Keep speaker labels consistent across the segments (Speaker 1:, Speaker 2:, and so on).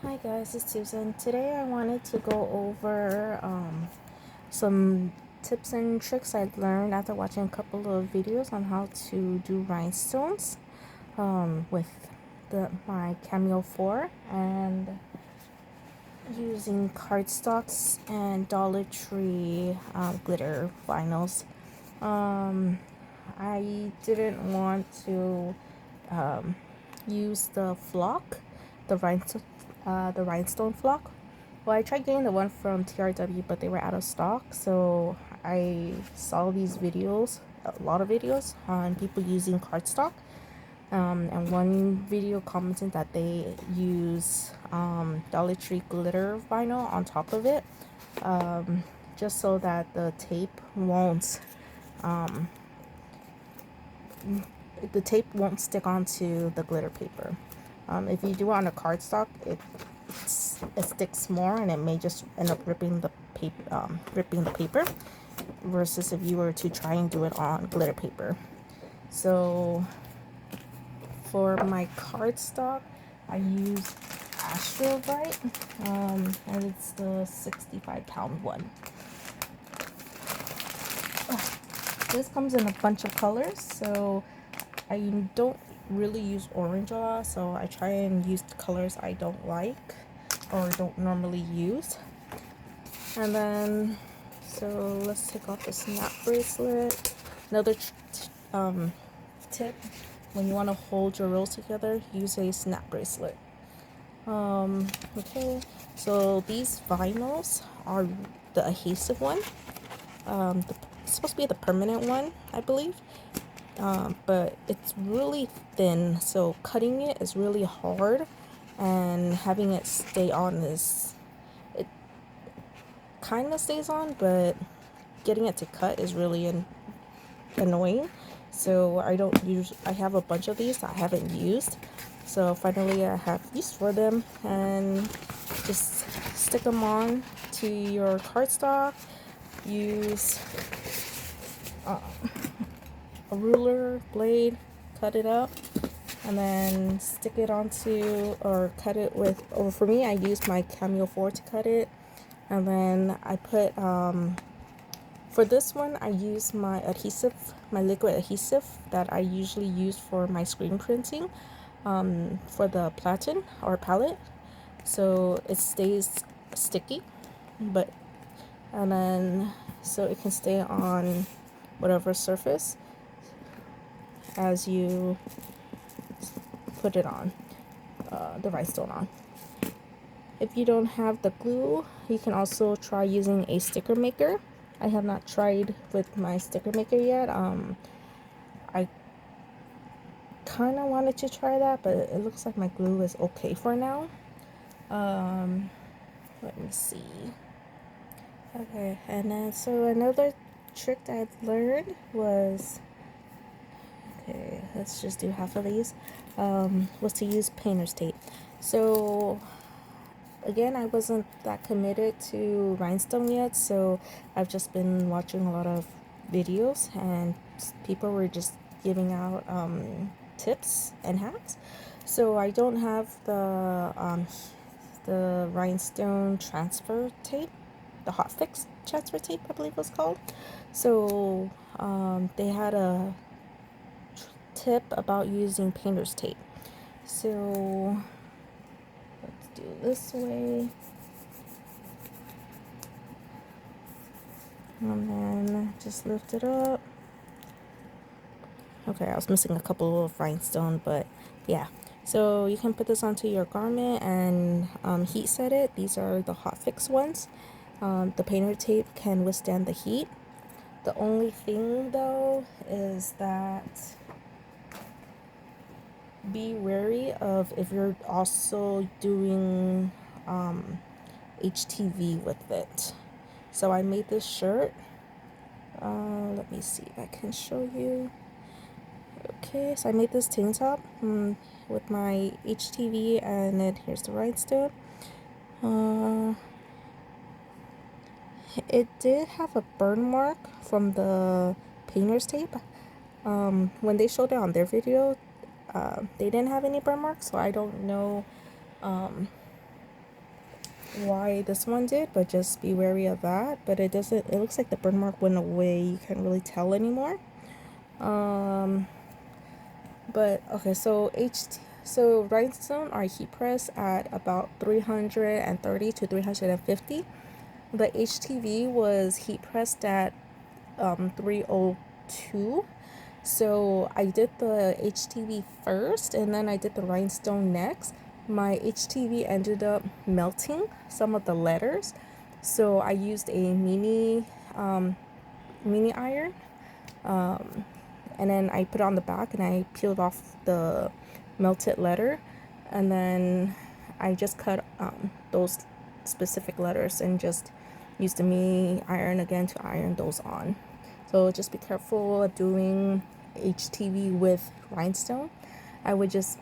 Speaker 1: Hi guys, it's Susan. Today I wanted to go over some tips and tricks I learned after watching a couple of videos on how to do rhinestones with my Cameo 4 and using cardstocks and Dollar Tree glitter vinyls. I didn't want to use the flock, the rhinestone flock. Well, I tried getting the one from TRW, but they were out of stock. So I saw these videos, a lot of videos on people using cardstock. And one video commented that they use Dollar Tree glitter vinyl on top of it, just so that um, the tape won't stick onto the glitter paper. If you do it on a cardstock, it sticks more, and it may just end up ripping the paper, versus if you were to try and do it on glitter paper. So for my cardstock, I use Astrovite, and it's the 65-pound one. This comes in a bunch of colors, so I don't really use orange a lot, so I try and use the colors I don't like or don't normally use. And then, so let's take off the snap bracelet. Another tip, when you want to hold your rolls together, use a snap bracelet. Okay, so these vinyls are the adhesive one. It's supposed to be the permanent one, I believe. But it's really thin, so cutting it is really hard, and having it stay on it kind of stays on, but getting it to cut is really annoying. So I have a bunch of these that I haven't used, so finally I have use for them, and just stick them on to your cardstock. Use a ruler, blade, cut it up, and then stick it onto, or cut it with, or for me, I use my Cameo 4 to cut it. And then I put, for this one, I use my liquid adhesive that I usually use for my screen printing, for the platen or palette. So it stays sticky, and then, so it can stay on whatever surface as you put it on, the rhinestone on. If you don't have the glue, you can also try using a sticker maker. I have not tried with my sticker maker yet. I kind of wanted to try that, but it looks like my glue is okay for now. Let me see. Okay, and then so another trick that I've learned was, okay, let's just do half of these, was to use painter's tape. So again, I wasn't that committed to rhinestone yet, so I've just been watching a lot of videos, and people were just giving out tips and hacks. So I don't have the rhinestone transfer tape, the hot fix transfer tape, I believe it was called. So they had a tip about using painter's tape. So let's do it this way. And then just lift it up. Okay, I was missing a couple of rhinestone, but yeah. So you can put this onto your garment and heat set it. These are the hot fix ones. The painter tape can withstand the heat. The only thing though is that be wary of if you're also doing HTV with it. So I made this shirt. Let me see if I can show you. Okay, so I made this tank top with my HTV, and then here's the rhinestone. It did have a burn mark from the painter's tape. When they showed it on their video, they didn't have any burn marks, so I don't know why this one did, but just be wary of that. But it doesn't, it looks like the burn mark went away. You can't really tell anymore. But okay, so so rhinestone are heat pressed at about 330 to 350. The HTV was heat pressed at 302. So I did the HTV first and then I did the rhinestone next. My HTV ended up melting some of the letters, so I used a mini iron, and then I put it on the back and I peeled off the melted letter, and then I just cut those specific letters and just used the mini iron again to iron those on. So just be careful of doing HTV with rhinestone. I would just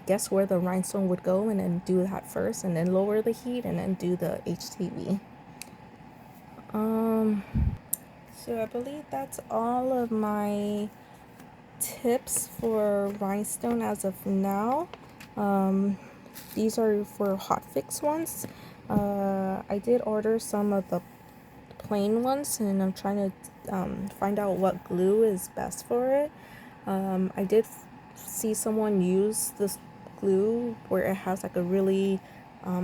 Speaker 1: guess where the rhinestone would go and then do that first, and then lower the heat and then do the HTV. So I believe that's all of my tips for rhinestone as of now. These are for hotfix ones. I did order some of the plain ones and I'm trying to find out what glue is best for it. I did see someone use this glue where it has like a really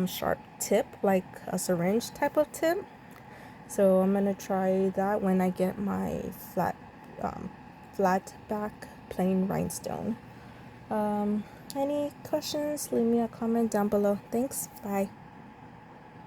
Speaker 1: sharp tip, like a syringe type of tip. So I'm gonna try that when I get my flat back plain rhinestone. Any questions? Leave me a comment down below. Thanks. Bye.